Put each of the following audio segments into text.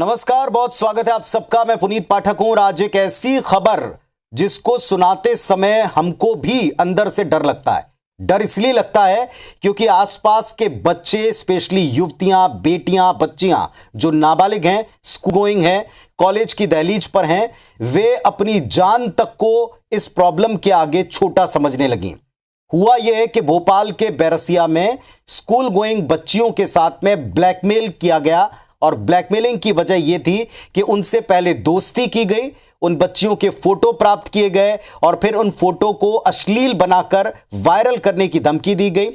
नमस्कार, बहुत स्वागत है आप सबका। मैं पुनीत पाठक हूं और आज एक ऐसी खबर जिसको सुनाते समय हमको भी अंदर से डर लगता है। डर इसलिए लगता है क्योंकि आसपास के बच्चे, स्पेशली युवतियां, बेटियां, बच्चियां जो नाबालिग हैं, स्कूल गोइंग हैं, कॉलेज की दहलीज पर हैं, वे अपनी जान तक को इस प्रॉब्लम के आगे छोटा समझने लगी। हुआ यह है कि भोपाल के बैरसिया में स्कूल गोइंग बच्चियों के साथ में ब्लैकमेल किया गया और ब्लैकमेलिंग की वजह यह थी कि उनसे पहले दोस्ती की गई, उन बच्चियों के फोटो प्राप्त किए गए और फिर उन फोटो को अश्लील बनाकर वायरल करने की धमकी दी गई,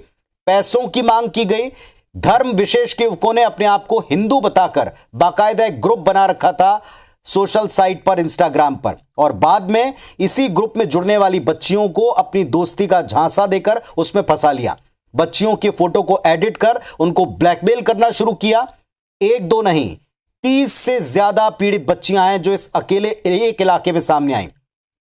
पैसों की मांग की गई। धर्म विशेष के युवकों ने अपने आप को हिंदू बताकर बाकायदा एक ग्रुप बना रखा था सोशल साइट पर, इंस्टाग्राम पर, और बाद में इसी ग्रुप में जुड़ने वाली बच्चियों को अपनी दोस्ती का झांसा देकर उसमें फंसा लिया। बच्चियों के फोटो को एडिट कर उनको ब्लैकमेल करना शुरू किया। एक दो नहीं, 30 से ज्यादा पीड़ित बच्चियां हैं जो इस अकेले एक इलाके में सामने आई।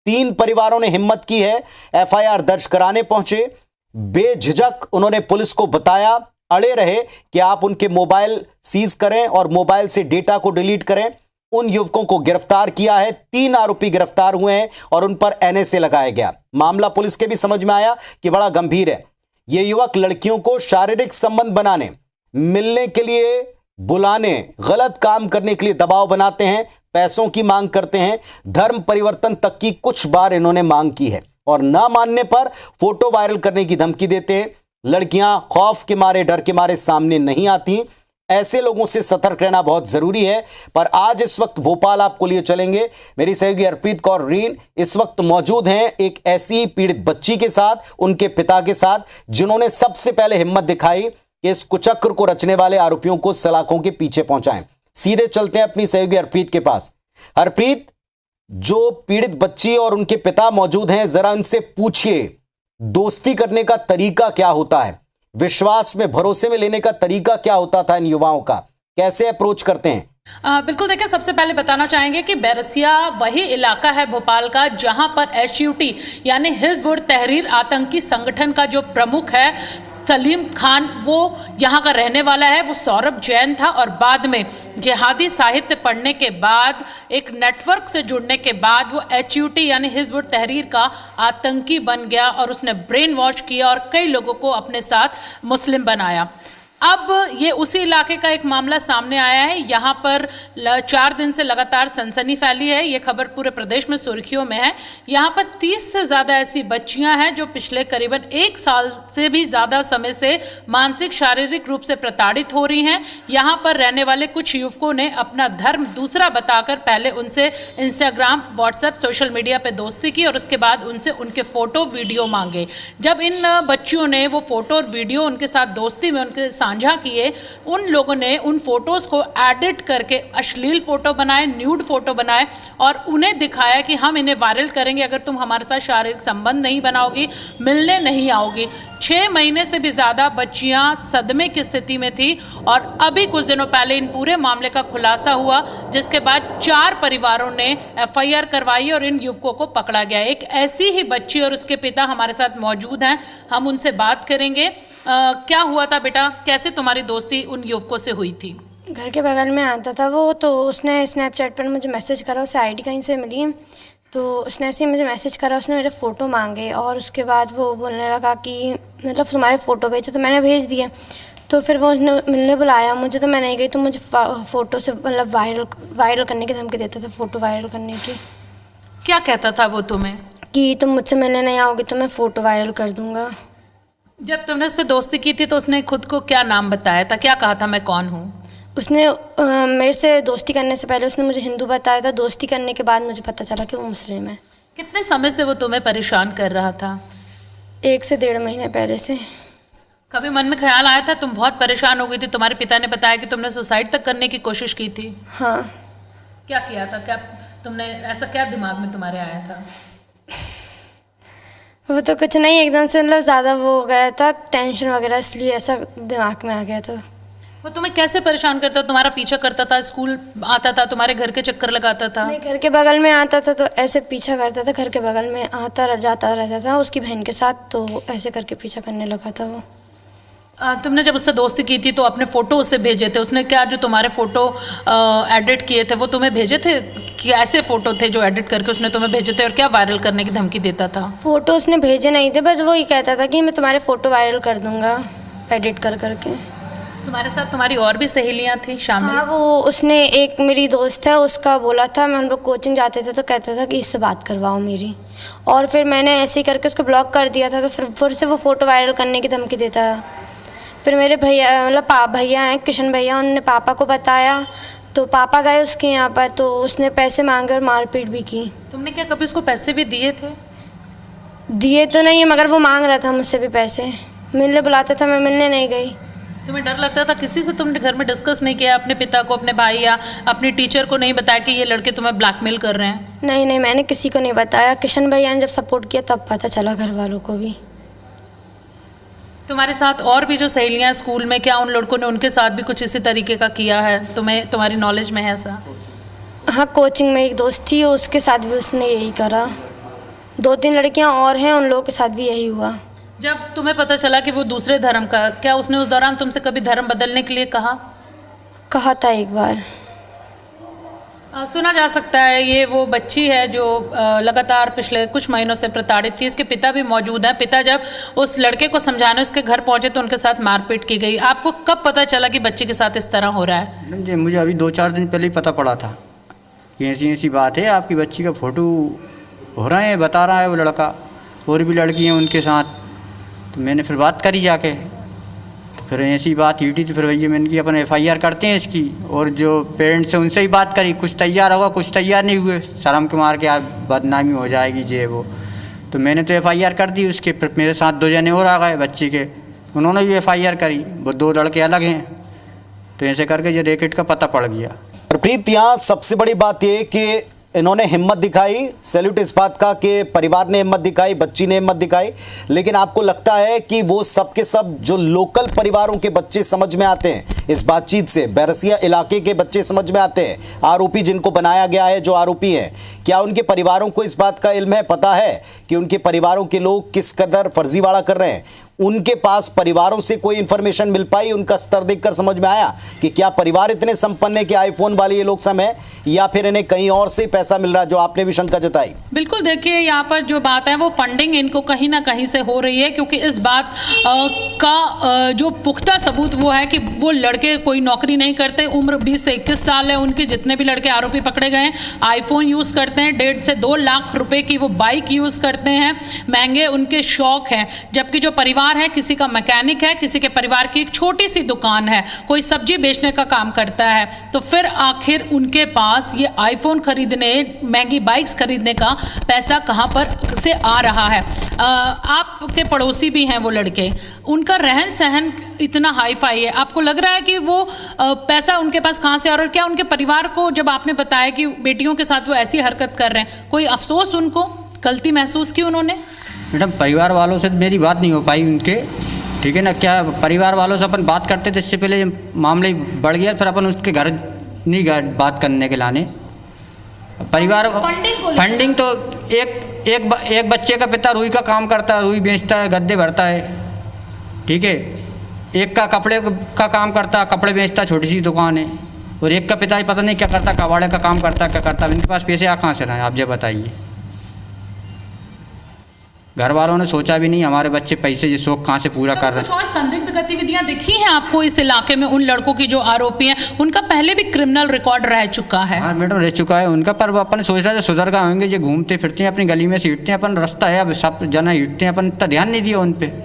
3 परिवारों ने हिम्मत की है, एफआईआर दर्ज कराने पहुंचे। बेझिझक उन्होंने पुलिस को बताया, अड़े रहे कि आप उनके मोबाइल सीज करें और मोबाइल से डेटा को डिलीट करें। उन युवकों को गिरफ्तार किया है, 3 आरोपी गिरफ्तार हुए हैं और उन पर एनएसए लगाया गया। मामला पुलिस के भी समझ में आया कि बड़ा गंभीर है। ये युवक लड़कियों को शारीरिक संबंध बनाने, मिलने के लिए बुलाने, गलत काम करने के लिए दबाव बनाते हैं, पैसों की मांग करते हैं, धर्म परिवर्तन तक की कुछ बार इन्होंने मांग की है और ना मानने पर फोटो वायरल करने की धमकी देते हैं। लड़कियां खौफ के मारे, डर के मारे सामने नहीं आती। ऐसे लोगों से सतर्क रहना बहुत जरूरी है। पर आज इस वक्त भोपाल आपको लिए चलेंगे, मेरी सहयोगी हरप्रीत कौर रीन इस वक्त मौजूद हैं एक ऐसी पीड़ित बच्ची के साथ, उनके पिता के साथ, जिन्होंने सबसे पहले हिम्मत दिखाई कि इस कुचक्र को रचने वाले आरोपियों को सलाखों के पीछे पहुंचाएं। सीधे चलते हैं अपनी सहयोगी हरप्रीत के पास। हरप्रीत, जो पीड़ित बच्ची और उनके पिता मौजूद हैं, जरा इनसे पूछिए दोस्ती करने का तरीका क्या होता है, विश्वास में, भरोसे में लेने का तरीका क्या होता था इन युवाओं का, कैसे अप्रोच करते हैं? बिल्कुल, देखिए, सबसे पहले बताना चाहेंगे कि बैरसिया वही इलाका है भोपाल का जहां पर HUT यानी हिज़्ब उर तहरीर आतंकी संगठन का जो प्रमुख है सलीम खान, वो यहाँ का रहने वाला है। वो सौरभ जैन था और बाद में जिहादी साहित्य पढ़ने के बाद, एक नेटवर्क से जुड़ने के बाद वो HUT यानी हिज़्ब उर तहरीर का आतंकी बन गया और उसने ब्रेन वॉश किया और कई लोगों को अपने साथ मुस्लिम बनाया। अब ये उसी इलाके का एक मामला सामने आया है। यहाँ पर 4 दिन से लगातार सनसनी फैली है। ये खबर पूरे प्रदेश में सुर्खियों में है। यहाँ पर 30 से ज़्यादा ऐसी बच्चियाँ हैं जो पिछले करीबन 1 साल से भी ज़्यादा समय से मानसिक शारीरिक रूप से प्रताड़ित हो रही हैं। यहाँ पर रहने वाले कुछ युवकों ने अपना धर्म दूसरा बताकर पहले उनसे इंस्टाग्राम, व्हाट्सएप, सोशल मीडिया पर दोस्ती की और उसके बाद उनसे उनके फ़ोटो वीडियो मांगे। जब इन बच्चियों ने वो फ़ोटो और वीडियो उनके साथ दोस्ती में उनके साझा किए, उन लोगों ने उन फोटोज़ को एडिट करके अश्लील फ़ोटो बनाए, न्यूड फ़ोटो बनाए और उन्हें दिखाया कि हम इन्हें वायरल करेंगे अगर तुम हमारे साथ शारीरिक संबंध नहीं बनाओगी, मिलने नहीं आओगी। 6 महीने से भी ज़्यादा बच्चियां सदमे की स्थिति में थी और अभी कुछ दिनों पहले इन पूरे मामले का खुलासा हुआ, जिसके बाद 4 परिवारों ने FIR करवाई और इन युवकों को पकड़ा गया। एक ऐसी ही बच्ची और उसके पिता हमारे साथ मौजूद हैं, हम उनसे बात करेंगे। क्या हुआ था बेटा, कैसे तुम्हारी दोस्ती उन युवकों से हुई थी? घर के बगल में आता था वो, तो उसने स्नैपचैट पर मुझे मैसेज करा, उसे आईडी कहीं से मिली, तो उसने ऐसे ही मुझे मैसेज करा, उसने मेरे फ़ोटो मांगे और उसके बाद वो बोलने लगा कि मतलब तुम्हारे फ़ोटो भेजो, तो मैंने भेज दिया। तो फिर वो उसने मिलने बुलाया मुझे, तो मैं नहीं गई, तो मुझे फ़ोटो से मतलब वायरल करने की धमकी देता था, फ़ोटो वायरल करने की। क्या कहता था वो तुम्हें? कि तुम मुझसे मिलने नहीं आओगे तो मैं फ़ोटो वायरल कर दूँगा। जब तुमने उससे दोस्ती की थी तो उसने खुद को क्या नाम बताया था, क्या कहा था मैं कौन हूँ? उसने मेरे से दोस्ती करने से पहले उसने मुझे हिंदू बताया था, दोस्ती करने के बाद मुझे पता चला कि वो मुस्लिम है। कितने समय से वो तुम्हें परेशान कर रहा था? 1 से 1.5 महीने पहले से। कभी मन में ख्याल आया था, तुम बहुत परेशान हो गई थी, तुम्हारे पिता ने बताया कि तुमने सुसाइड तक करने की कोशिश की थी? हाँ। क्या किया था, क्या तुमने, ऐसा क्या दिमाग में तुम्हारे आया था? वो तो कुछ नहीं, एकदम से मतलब ज़्यादा वो हो गया था, टेंशन वगैरह, इसलिए ऐसा दिमाग में आ गया था। वो तुम्हें कैसे परेशान करता, तुम्हारा पीछा करता था, स्कूल आता था, तुम्हारे घर के चक्कर लगाता था? नहीं, घर के बगल में आता था तो ऐसे पीछा करता था, घर के बगल में आता जाता रहता था उसकी बहन के साथ, तो ऐसे करके पीछा करने लगा था वो। तुमने जब उससे दोस्ती की थी तो अपने फोटो उससे भेजे थे, उसने क्या जो तुम्हारे फोटो एडिट किए थे वो तुम्हें भेजे थे? कि ऐसे फोटो थे जो एडिट करके उसने तुम्हें भेजे थे, और क्या वायरल करने की धमकी देता था? फ़ोटो उसने भेजे नहीं थे, बस वो ये कहता था कि मैं तुम्हारे फ़ोटो वायरल कर दूंगा एडिट कर करके। तुम्हारे साथ तुम्हारी और भी सहेलियां थी शामिल? हाँ, वो उसने एक मेरी दोस्त है उसका बोला था, मैं हम लोग कोचिंग जाते थे तो कहता था कि इससे बात करवाओ मेरी, और फिर मैंने ऐसे ही करके उसको ब्लॉक कर दिया था। तो फिर से वो फ़ोटो वायरल करने की धमकी देता है। फिर मेरे भैया मतलब भैया हैं किशन भैया, उन्होंने पापा को बताया तो पापा गए उसके यहाँ पर, तो उसने पैसे मांगे और मारपीट भी की। तुमने क्या कभी उसको पैसे भी दिए थे? दिए तो नहीं है, मगर वो मांग रहा था मुझसे भी पैसे, मिलने बुलाता था, मैं मिलने नहीं गई। तुम्हें डर लगता था? किसी से तुमने घर में डिस्कस नहीं किया? अपने पिता को, अपने भाई या अपनी टीचर को नहीं बताया कि ये लड़के तुम्हें ब्लैकमेल कर रहे हैं? नहीं नहीं, मैंने किसी को नहीं बताया। किशन भैया ने जब सपोर्ट किया तब पता चला घर वालों को भी। तुम्हारे साथ और भी जो सहेलियां स्कूल में, क्या उन लड़कों ने उनके साथ भी कुछ इसी तरीके का किया है? तुम्हारी नॉलेज में है ऐसा? हाँ, कोचिंग में एक दोस्त थी, उसके साथ भी उसने यही करा। 2-3 लड़कियां और हैं, उन लोगों के साथ भी यही हुआ। जब तुम्हें पता चला कि वो दूसरे धर्म का, क्या उसने उस दौरान तुमसे कभी धर्म बदलने के लिए कहा था एक बार। सुना जा सकता है ये वो बच्ची है जो लगातार पिछले कुछ महीनों से प्रताड़ित थी। इसके पिता भी मौजूद हैं। पिता जब उस लड़के को समझाने उसके घर पहुंचे तो उनके साथ मारपीट की गई। आपको कब पता चला कि बच्ची के साथ इस तरह हो रहा है? मैडम जी, मुझे अभी 2-4 दिन पहले ही पता पड़ा था कि ऐसी ऐसी बात है, आपकी बच्ची का फ़ोटो हो रहा है, बता रहा है वो लड़का, और भी लड़की हैं उनके साथ। तो मैंने फिर बात करी जाके, तो फिर ऐसी बात हुई थी, तो फिर भैया मैंने की अपन FIR करते हैं इसकी, और जो पेरेंट्स से उनसे ही बात करी। कुछ तैयार होगा, कुछ तैयार नहीं हुए, शर्म के मार के यार बदनामी हो जाएगी जे वो। तो मैंने तो FIR कर दी उसके। फिर मेरे साथ 2 जने और आ गए बच्ची के, उन्होंने भी FIR करी। वो 2 लड़के अलग हैं। तो ऐसे करके ये रैकेट का पता पड़ गया। हरप्रीत, यहाँ सबसे बड़ी बात यह कि इन्होंने हिम्मत दिखाई, सैल्यूट इस बात का कि परिवार ने हिम्मत दिखाई, बच्ची ने हिम्मत दिखाई, लेकिन आपको लगता है कि वो सब के सब जो लोकल परिवारों के बच्चे समझ में आते हैं इस बातचीत से, बैरसिया इलाके के बच्चे समझ में आते हैं, आरोपी जिनको बनाया गया है, जो आरोपी हैं, क्या उनके परिवारों को इस बात का इल्म है, पता है कि उनके परिवारों के लोग किस कदर फर्जीवाड़ा कर रहे हैं? उनके पास परिवारों से कोई इंफॉर्मेशन मिल पाई? उनका स्तर देखकर समझ में आया कि क्या परिवार इतने संपन्न है कि आईफोन वाले ये लोग सब हैं, या फिर इन्हें कहीं और से पैसा मिल रहा है, जो आपने भी शंका जताई? बिल्कुल, देखिए यहाँ पर जो बात है वो फंडिंग इनको कहीं ना कहीं से हो रही है, क्योंकि इस बात का जो पुख्ता सबूत वो है कि वो लड़के कोई नौकरी नहीं करते, उम्र 20 से 21 साल है उनके। जितने भी लड़के आरोपी पकड़े गए हैं आईफोन यूज़ करते हैं, 1.5 से 2 लाख रुपए की वो बाइक यूज़ करते हैं, महंगे उनके शौक हैं। जबकि जो परिवार है, किसी का मैकेनिक है, किसी के परिवार की एक छोटी सी दुकान है, कोई सब्जी बेचने का काम करता है, तो फिर आखिर उनके पास ये आईफोन खरीदने, महंगी बाइक्स खरीदने का पैसा कहां पर से आ रहा है? आपके पड़ोसी भी हैं वो लड़के, उनका रहन सहन इतना हाई फाई है, आपको लग रहा है कि वो पैसा उनके पास कहां से आ रहा है? और क्या उनके परिवार को जब आपने बताया कि बेटियों के साथ वो ऐसी हरकत कर रहे हैं, कोई अफसोस, उनको गलती महसूस की उन्होंने? मैडम, परिवार वालों से मेरी बात नहीं हो पाई उनके, ठीक है ना। क्या परिवार वालों से अपन बात करते थे, इससे पहले मामले बढ़ गया, फिर अपन उसके घर नहीं गए बात करने के लाने। परिवार फंडिंग तो एक बच्चे का पिता रुई का काम करता है, रुई बेचता है, गद्दे भरता है, ठीक है। एक का कपड़े का काम करता है, कपड़े बेचता है, छोटी सी दुकान है। और एक का पिता पता नहीं क्या करता, कबाड़े का काम करता है, क्या करता है। इनके पास पैसे कहाँ से रहे, आप ये बताइए। घर वालों ने सोचा भी नहीं हमारे बच्चे पैसे ये शौक कहाँ से पूरा कर रहे हैं। कुछ और संदिग्ध गतिविधियां दिखी हैं आपको इस इलाके में? उन लड़कों की जो आरोपी हैं उनका पहले भी क्रिमिनल रिकॉर्ड रह चुका है? हाँ मैडम, रह चुका है उनका, पर अपन सोच रहे थे सुधर गए होंगे। ये घूमते फिरते हैं अपनी गली में से, हिटते हैं, अपन रास्ता है, अब सब जना हिटते हैं, अपन इतना ध्यान नहीं दिया उन पर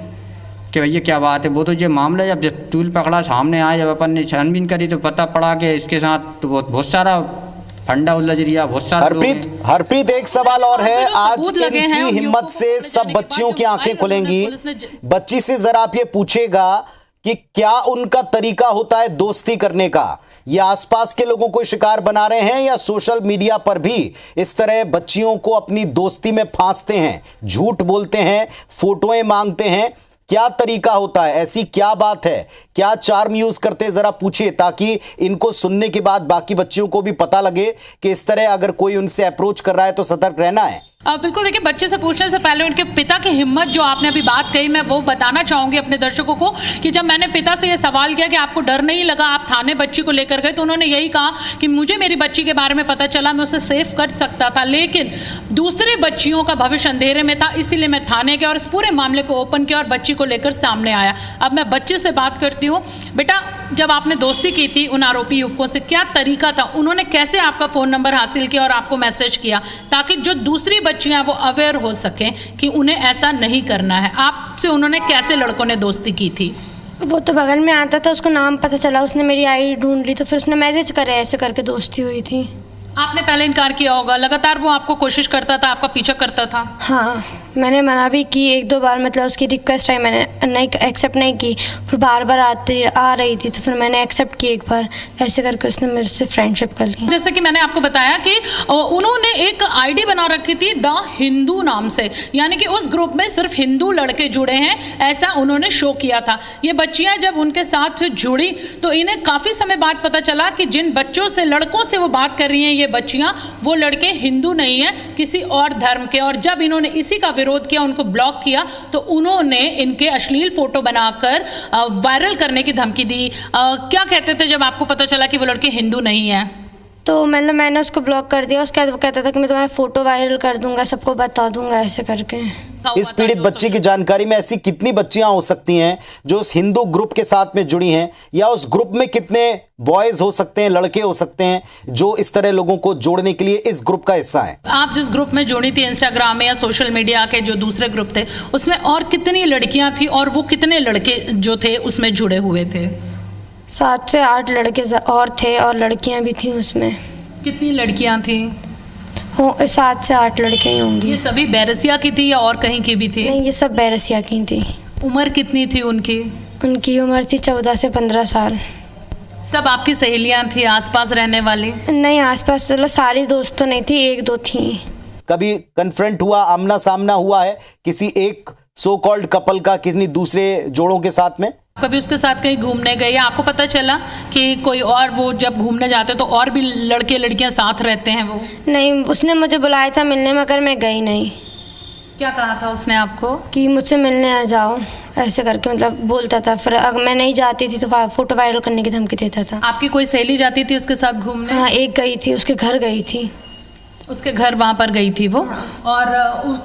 कि भैया क्या बात है। वो तो ये मामला जब तूल पकड़ा सामने आया, जब अपन ने छानबीन करी तो पता पड़ा कि इसके साथ तो बहुत सारा फंडा उलझ रिया, बहुत सारा। हरप्रीत, एक सवाल और है। आज इनकी हिम्मत से सब बच्चियों की आंखें खुलेंगी। बच्ची से जरा आप ये पूछेगा कि क्या उनका तरीका होता है दोस्ती करने का? ये आसपास के लोगों को शिकार बना रहे हैं, या सोशल मीडिया पर भी इस तरह बच्चियों को अपनी दोस्ती में फांसते हैं, झूठ बोलते हैं, फोटोएं मांगते हैं? क्या तरीका होता है? ऐसी क्या बात है? क्या चार्म यूज करते हैं? जरा पूछिए, ताकि इनको सुनने के बाद बाकी बच्चियों को भी पता लगे कि इस तरह अगर कोई उनसे अप्रोच कर रहा है तो सतर्क रहना है। बिल्कुल, देखिए बच्चे से पूछने से पहले उनके पिता की हिम्मत, जो आपने अभी बात कही, मैं वो बताना चाहूँगी अपने दर्शकों को कि जब मैंने पिता से ये सवाल किया कि आपको डर नहीं लगा, आप थाने बच्ची को लेकर गए, तो उन्होंने यही कहा कि मुझे मेरी बच्ची के बारे में पता चला, मैं उसे सेफ कर सकता था, लेकिन दूसरी बच्चियों का भविष्य अंधेरे में था, इसीलिए मैं थाने गया और इस पूरे मामले को ओपन किया और बच्ची को लेकर सामने आया। अब मैं बच्चे से बात करती हूँ। बेटा, जब आपने दोस्ती की थी उन आरोपी युवकों से, क्या तरीका था, उन्होंने कैसे आपका फ़ोन नंबर हासिल किया और आपको मैसेज किया, ताकि जो दूसरी बच्चियां वो अवेयर हो सकें कि उन्हें ऐसा नहीं करना है? आपसे उन्होंने कैसे, लड़कों ने दोस्ती की थी? वो तो बगल में आता था, उसको नाम पता चला, उसने मेरी आईडी ढूंढ ली, तो फिर उसने मैसेज करे, ऐसे करके दोस्ती हुई थी। आपने पहले इनकार किया होगा, लगातार वो आपको कोशिश करता था, आपका पीछा करता था? हाँ, मैंने मना भी की 1-2 बार, मतलब उसकी रिक्वेस्ट आई, मैंने नहीं एक्सेप्ट नहीं की, फिर बार बार आ रही थी, तो फिर मैंने एक्सेप्ट की एक बार, ऐसे करके उसने मेरे से फ्रेंडशिप कर ली। जैसे कि मैंने आपको बताया कि उन्होंने एक आईडी बना रखी थी द हिंदू नाम से, यानी कि उस ग्रुप में सिर्फ हिंदू लड़के जुड़े हैं, ऐसा उन्होंने शो किया था। ये बच्चियां जब उनके साथ जुड़ी तो इन्हें काफ़ी समय बाद पता चला कि जिन बच्चों से, लड़कों से वो बात कर रही हैं ये बच्चियां, वो लड़के हिंदू नहीं हैं, किसी और धर्म के। और जब इन्होंने इसी का विरोध किया, उनको ब्लॉक किया, तो उन्होंने इनके अश्लील फोटो बनाकर वायरल करने की धमकी दी। क्या कहते थे जब आपको पता चला कि वो लड़के हिंदू नहीं हैं? तो मतलब मैंने उसको ब्लॉक कर दिया, उसके बाद वो कहता था कि मैं तुम्हारी फ़ोटो वायरल कर दूंगा, सबको बता दूंगा, ऐसे करके। इस पीड़ित बच्ची की जानकारी में ऐसी कितनी बच्चियां हो सकती हैं जो उस हिंदू ग्रुप के साथ में जुड़ी हैं, या उस ग्रुप में कितने बॉयज हो सकते हैं, लड़के हो सकते हैं जो इस तरह लोगों को जोड़ने के लिए इस ग्रुप का हिस्सा हैं? आप जिस ग्रुप में जुड़ी थी इंस्टाग्राम में या सोशल मीडिया के जो दूसरे ग्रुप थे, उसमें और कितनी लड़कियां थी और वो कितने लड़के जो थे उसमें जुड़े हुए थे? 7 से 8 लड़के और थे और लड़कियां भी थी उसमें। कितनी लड़कियां थी? 7 से 8 लड़के ही होंगी। ये सभी बैरसिया की थी या और कहीं की भी थी? नहीं, ये सब बैरसिया की थी। उम्र कितनी थी उनकी? उनकी उम्र थी 14 से 15 साल। सब आपकी सहेलियां थी, आसपास रहने वाली? नहीं, आसपास मतलब सारी दोस्त तो नहीं थी, 1-2 थी। कभी कन्फ्रंट हुआ, आमना सामना हुआ है किसी एक सो कॉल्ड कपल का किसी दूसरे जोड़ों के साथ में? कभी उसके साथ कहीं घूमने गए या आपको पता चला कि कोई और, वो जब घूमने जाते तो और भी लड़के लड़कियां साथ रहते हैं? वो नहीं, उसने मुझे बुलाया था मिलने, मगर मैं गई नहीं। क्या कहा था उसने आपको? कि मुझसे मिलने आ जाओ, ऐसे करके मतलब बोलता था। फिर अगर मैं नहीं जाती थी तो फ़ोटो वायरल करने की धमकी देता था। आपकी कोई सहेली जाती थी उसके साथ घूमने? हाँ, एक गई थी, उसके घर गई थी। उसके घर, वहाँ पर गई थी वो? और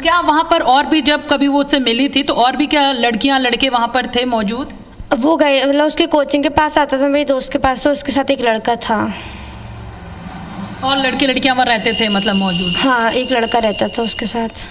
क्या वहाँ पर और भी जब कभी वो उससे मिली थी तो और भी क्या लड़कियाँ लड़के वहाँ पर थे मौजूद? वो गए, मतलब उसके कोचिंग के पास आता था, मेरी दोस्त के पास, तो उसके साथ एक लड़का था। और लड़के लड़कियाँ वहाँ रहते थे, मतलब मौजूद? हाँ, एक लड़का रहता था उसके साथ।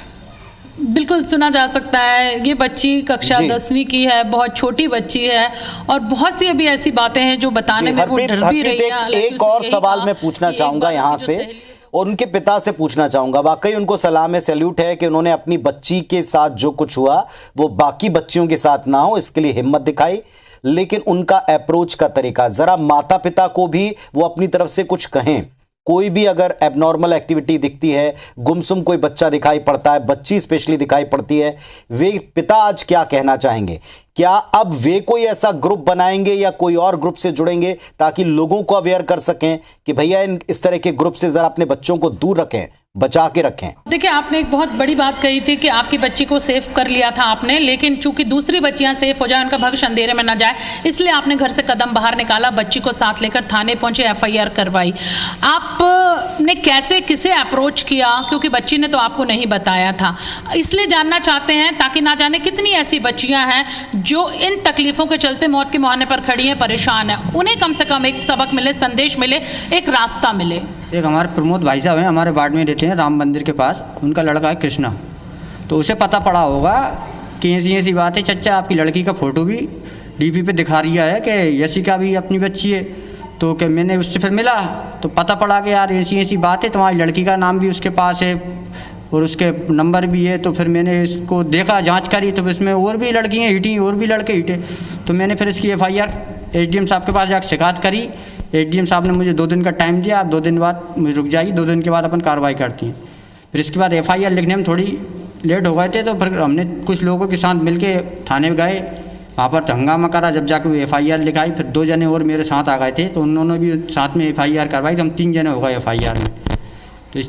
बिल्कुल सुना जा सकता है। ये बच्ची कक्षा 10वीं की है, बहुत छोटी बच्ची है और बहुत सी अभी ऐसी बातें हैं जो बताने में वो डर भी रही है। एक और सवाल मैं पूछना चाहूंगा यहाँ से, और उनके पिता से पूछना चाहूंगा। वाकई उनको सलाम है, सैल्यूट है कि उन्होंने अपनी बच्ची के साथ जो कुछ हुआ वो बाकी बच्चियों के साथ ना हो, इसके लिए हिम्मत दिखाई। लेकिन उनका अप्रोच का तरीका, जरा माता पिता को भी वो अपनी तरफ से कुछ कहें। कोई भी अगर एबनॉर्मल एक्टिविटी दिखती है, गुमसुम कोई बच्चा दिखाई पड़ता है, बच्ची स्पेशली दिखाई पड़ती है, वे पिता आज क्या कहना चाहेंगे? क्या अब वे कोई ऐसा ग्रुप बनाएंगे या कोई और ग्रुप से जुड़ेंगे ताकि लोगों को अवेयर कर सकें कि भैया इस तरह के ग्रुप से जरा अपने बच्चों को दूर रखें, बचा के रखें? देखिए, आपने एक बहुत बड़ी बात कही थी कि आपकी बच्ची को सेफ कर लिया था आपने, लेकिन चूंकि दूसरी बच्चियां सेफ हो जाए, उनका भविष्य अंधेरे में ना जाए, इसलिए आपने घर से कदम बाहर निकाला, बच्ची को साथ लेकर थाने पहुंचे, FIR करवाई। आपने कैसे, किसे अप्रोच किया? क्योंकि बच्ची ने तो आपको नहीं बताया था, इसलिए जानना चाहते हैं ताकि ना जाने कितनी ऐसी बच्चियां हैं जो इन तकलीफों के चलते मौत के मुहाने पर खड़ी हैं, परेशान हैं। उन्हें कम से कम एक सबक मिले, संदेश मिले, एक रास्ता मिले। एक हमारे प्रमोद भाई साहब हैं, हमारे वार्ड में रहते हैं, राम मंदिर के पास। उनका लड़का है कृष्णा, तो उसे पता पड़ा होगा कि ऐसी बात है, चचा आपकी लड़की का फ़ोटो भी DP पे दिखा रही है कि यशिका भी अपनी बच्ची है। तो कि मैंने उससे फिर मिला तो पता पड़ा कि यार ऐसी बात है, तुम्हारी लड़की का नाम भी उसके पास है और उसके नंबर भी है। तो फिर मैंने इसको देखा, जांच करी, तो इसमें और भी लड़कियाँ हिटी और भी लड़के हिटे। तो मैंने फिर इसकी FIR SDM साहब के पास जाकर शिकायत करी। SDM साहब ने मुझे 2 दिन का टाइम दिया, आप 2 दिन बाद मुझे रुक जाइए, 2 दिन के बाद अपन कार्रवाई करती हैं। फिर इसके बाद FIR लिखने में थोड़ी लेट हो गए थे, तो फिर हमने कुछ लोगों के साथ मिल के थाने गए, वहाँ पर हंगामा करा। जब जाकर वो FIR लिखाई, फिर 2 जने और मेरे साथ आ गए थे, तो उन्होंने भी साथ में FIR करवाई, तो हम 3 जने हो गए FIR में। तो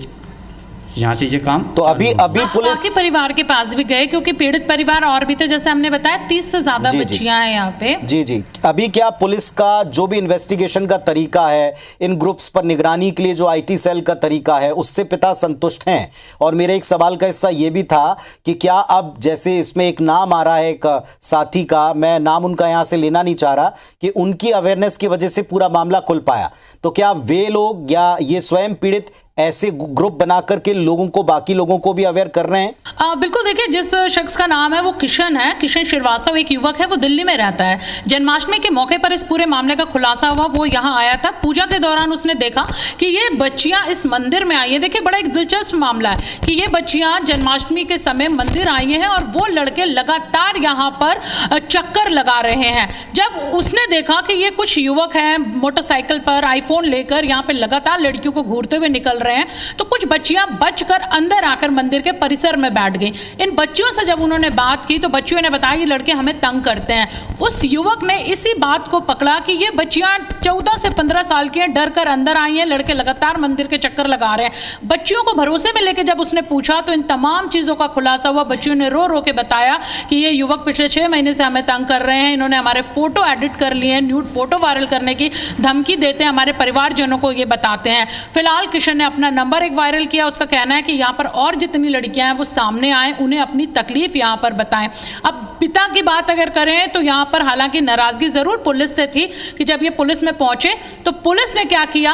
यहाँ से ये काम तो अभी आप पुलिस बाकी परिवार के पास भी गए, क्योंकि पीड़ित परिवार और भी थे, जैसे हमने बताया 30 से ज्यादा जी, जी। बच्चियां हैं यहाँ पे। जी अभी क्या पुलिस का जो भी इन्वेस्टिगेशन का तरीका है, इन ग्रुप्स पर निगरानी के लिए जो आईटी सेल का तरीका है, उससे पिता संतुष्ट हैं? और मेरे एक सवाल का हिस्सा ये भी था कि क्या अब जैसे इसमें एक नाम आ रहा है एक साथी का, मैं नाम उनका यहाँ से लेना नहीं चाह रहा, कि उनकी अवेयरनेस की वजह से पूरा मामला खुल पाया, तो क्या वे लोग या ये स्वयं पीड़ित ऐसे ग्रुप बना करके लोगों को, बाकी लोगों को भी अवेयर कर रहे हैं? बिल्कुल, देखिए जिस शख्स का नाम है वो किशन है, किशन श्रीवास्तव, एक युवक है, वो दिल्ली में रहता है। जन्माष्टमी के मौके पर इस पूरे मामले का खुलासा हुआ, वो यहाँ आया था। पूजा के दौरान उसने देखा कि ये बच्चियां इस मंदिर में आई हैं। देखिए बड़ा एक दिलचस्प मामला है कि ये बच्चियां जन्माष्टमी के समय मंदिर आई हैं और वो लड़के लगातार यहाँ पर चक्कर लगा रहे हैं। जब उसने देखा कि ये कुछ युवक हैं मोटरसाइकिल पर आईफोन लेकर यहाँ पे लगातार लड़कियों को घूरते हुए निकल रहे हैं, तो कुछ बच्चियां बचकर अंदर आकर मंदिर के परिसर में बैठ गई। इन बच्चियों से जब उन्होंने बात की तो बच्चियों ने बताया ये लड़के हमें तंग करते हैं। उस युवक ने इसी बात को पकड़ा कि ये बच्चियां 14 से 15 साल की हैं, डर कर अंदर आई हैं, लड़के लगातार मंदिर के चक्कर लगा रहे हैं। बच्चियों को भरोसे में लेकर जब उसने पूछा तो इन तमाम चीजों का खुलासा हुआ। बच्चियों ने रो रो के बताया कि ये युवक पिछले 6 महीने से हमें तंग कर रहे हैं, इन्होंने हमारे फोटो एडिट कर लिए हैं, न्यूड फोटो वायरल करने की धमकी देते हैं, हमारे परिवारजनों को ये बताते हैं। फिलहाल किशन ने अपना नंबर एक वायरल किया। उसका कहना है कि यहाँ पर और जितनी लड़कियां हैं वो सामने आए, उन्हें अपनी तकलीफ यहाँ पर बताएं। अब पिता की बात अगर करें तो यहाँ पर हालांकि नाराजगी जरूर पुलिस से थी कि जब ये पुलिस में पहुंचे तो पुलिस ने क्या किया,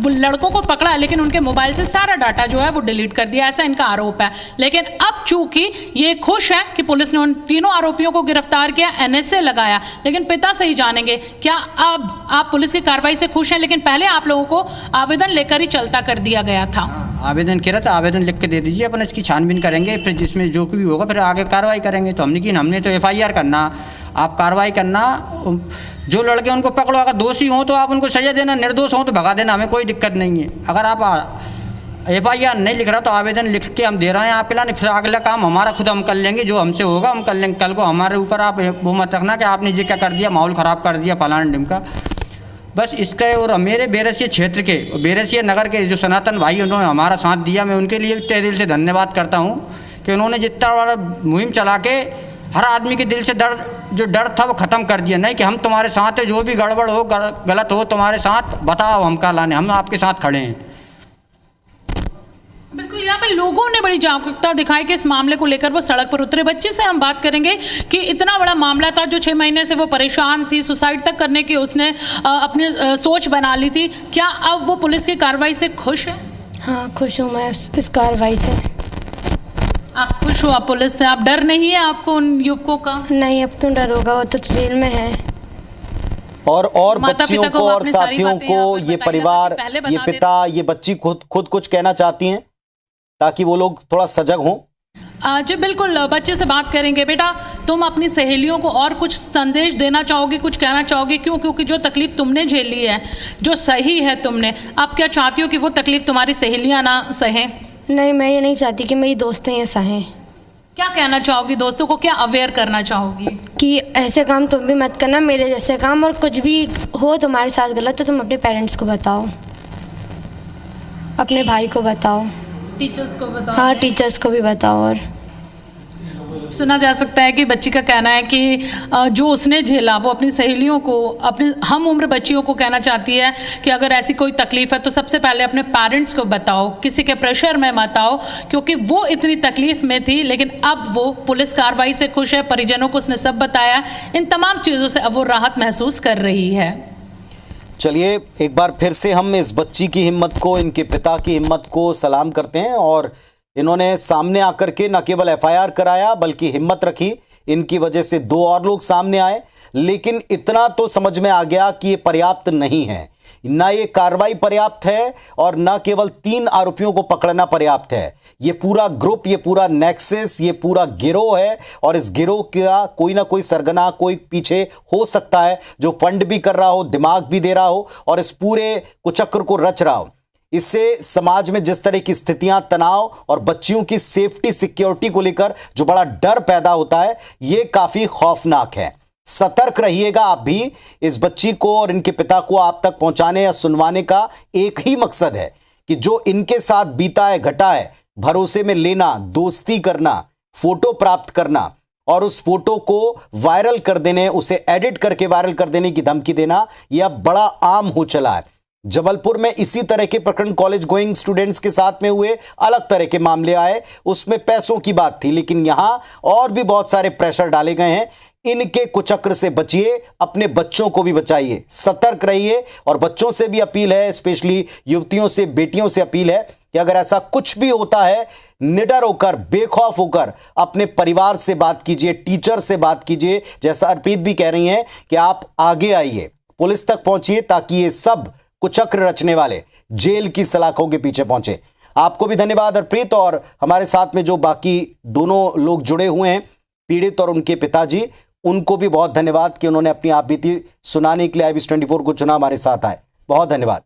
लड़कों को पकड़ा लेकिन उनके मोबाइल से सारा डाटा जो है वो डिलीट कर दिया, ऐसा इनका आरोप है। लेकिन अब चूंकि ये खुश है कि पुलिस ने उन तीनों आरोपियों को गिरफ्तार किया, एनएसए लगाया, लेकिन पिता से ही जानेंगे क्या अब आप पुलिस की कार्रवाई से खुश हैं? लेकिन पहले आप लोगों को आवेदन लेकर ही चलता कर दिया गया था। आवेदन किया था, आवेदन लिख के दे दीजिए, अपन इसकी छानबीन करेंगे, फिर जिसमें जो भी होगा फिर आगे कार्रवाई करेंगे। तो हमने तो एफआईआर करना, आप कार्रवाई करना, जो लड़के उनको पकड़ो, अगर दोषी हों तो आप उनको सजा देना, निर्दोष हों तो भगा देना, हमें कोई दिक्कत नहीं है। अगर आप एफआईआर नहीं लिख रहा तो आवेदन लिख के हम दे रहे हैं आपके लाने, फिर अगला काम हमारा खुद हम कर लेंगे, जो हमसे होगा हम कर लेंगे। कल को हमारे ऊपर आप वो मत रखना कि आपने ये क्या कर दिया, माहौल ख़राब कर दिया फलाना ढिमका। बस इसका और मेरे बेरसिया क्षेत्र के, बेरसिया नगर के जो सनातन भाई उन्होंने हमारा साथ दिया, मैं उनके लिए तहे दिल से धन्यवाद करता हूँ कि उन्होंने जितना बड़ा मुहिम चला के हर आदमी के दिल से जो डर था वो ख़त्म कर दिया। नहीं कि हम तुम्हारे साथ है, जो भी गड़बड़ हो गलत हो तुम्हारे साथ बताओ, हम का लाने, हम आपके साथ खड़े हैं। बिल्कुल, यहाँ पे लोगों ने बड़ी जागरूकता दिखाई कि इस मामले को लेकर वो सड़क पर उतरे। बच्चे से हम बात करेंगे कि इतना बड़ा मामला था, जो 6 महीने से वो परेशान थी, सुसाइड तक करने की उसने अपनी सोच बना ली थी। क्या अब वो पुलिस की कार्रवाई से खुश है? हाँ, खुश हूँ मैं इस कार्रवाई से। आप खुश हो आप पुलिस से? आप डर नहीं है आपको उन युवकों का? नहीं, अब क्यों डर होगा, वो तो जेल में है। और माता बच्चियों पिता को और आपने सारी साथियों बातें यहाँ को पर ये बताई, परिवार, पहले ये बता पिता, ये बच्ची खुद कुछ कहना चाहती हैं ताकि वो लोग थोड़ा सजग हों? जी बिल्कुल, बच्चे से बात करेंगे। बेटा, तुम अपनी सहेलियों को और कुछ संदेश देना चाहोगे, कुछ कहना चाहोगे? क्योंकि जो तकलीफ तुमने झेली है, जो सही है तुमने, आप क्या चाहती हो कि वो तकलीफ तुम्हारी सहेलियां ना सहें? नहीं, मैं ये नहीं चाहती कि मेरी दोस्तें ये सहें। क्या कहना चाहोगी दोस्तों को, क्या अवेयर करना चाहोगी? कि ऐसे काम तुम भी मत करना, मेरे जैसे काम, और कुछ भी हो तुम्हारे साथ गलत तो तुम अपने पेरेंट्स को बताओ, अपने भाई को बताओ, टीचर्स को बताओ। हाँ, टीचर्स को भी बताओ। और सुना जा सकता है कि बच्ची का कहना है कि जो उसने झेला वो अपनी सहेलियों को, अपनी हम उम्र बच्चियों को कहना चाहती है कि अगर ऐसी कोई तकलीफ है तो सबसे पहले अपने पेरेंट्स को बताओ, किसी के प्रेशर में मत आओ, क्योंकि वो इतनी तकलीफ में थी लेकिन अब वो पुलिस कार्रवाई से खुश है, परिजनों को उसने सब बताया। इन तमाम चीज़ों से अब वो राहत महसूस कर रही है। चलिए एक बार फिर से हम इस बच्ची की हिम्मत को, इनके पिता की हिम्मत को सलाम करते हैं। और इन्होंने सामने आकर के न केवल एफआईआर कराया बल्कि हिम्मत रखी, इनकी वजह से 2 और लोग सामने आए। लेकिन इतना तो समझ में आ गया कि ये पर्याप्त नहीं है, ना ये कार्रवाई पर्याप्त है और ना केवल 3 आरोपियों को पकड़ना पर्याप्त है। ये पूरा ग्रुप, ये पूरा नेक्सस, ये पूरा गिरोह है और इस गिरोह का कोई ना कोई सरगना, कोई पीछे हो सकता है जो फंड भी कर रहा हो, दिमाग भी दे रहा हो और इस पूरे कुचक्र को रच रहा हो। इससे समाज में जिस तरह की स्थितियां, तनाव और बच्चियों की सेफ्टी, सिक्योरिटी को लेकर जो बड़ा डर पैदा होता है, ये काफी खौफनाक है। सतर्क रहिएगा आप भी। इस बच्ची को और इनके पिता को आप तक पहुंचाने या सुनवाने का एक ही मकसद है कि जो इनके साथ बीता है, घटा है, भरोसे में लेना, दोस्ती करना, फोटो प्राप्त करना और उस फोटो को वायरल कर देने, उसे एडिट करके वायरल कर देने की धमकी देना, यह बड़ा आम हो चला है। जबलपुर में इसी तरह के प्रकरण कॉलेज गोइंग स्टूडेंट्स के साथ में हुए, अलग तरह के मामले आए, उसमें पैसों की बात थी, लेकिन यहां और भी बहुत सारे प्रेशर डाले गए हैं। इनके कुचक्र से बचिए, अपने बच्चों को भी बचाइए, सतर्क रहिए। और बच्चों से भी अपील है, स्पेशली युवतियों से, बेटियों से अपील है कि अगर ऐसा कुछ भी होता है, निडर होकर, बेखौफ होकर अपने परिवार से बात कीजिए, टीचर से बात कीजिए। जैसा अर्पित भी कह रही हैं कि आप आगे आइए, पुलिस तक पहुंचिए, ताकि ये सब कुचक्र रचने वाले जेल की सलाखों के पीछे पहुंचे। आपको भी धन्यवाद अर्पित, और हमारे साथ में जो बाकी दोनों लोग जुड़े हुए हैं, पीड़ित और उनके पिताजी, उनको भी बहुत धन्यवाद कि उन्होंने अपनी आप बीती सुनाने के लिए IBS 24 को चुना, हमारे साथ आए। बहुत धन्यवाद।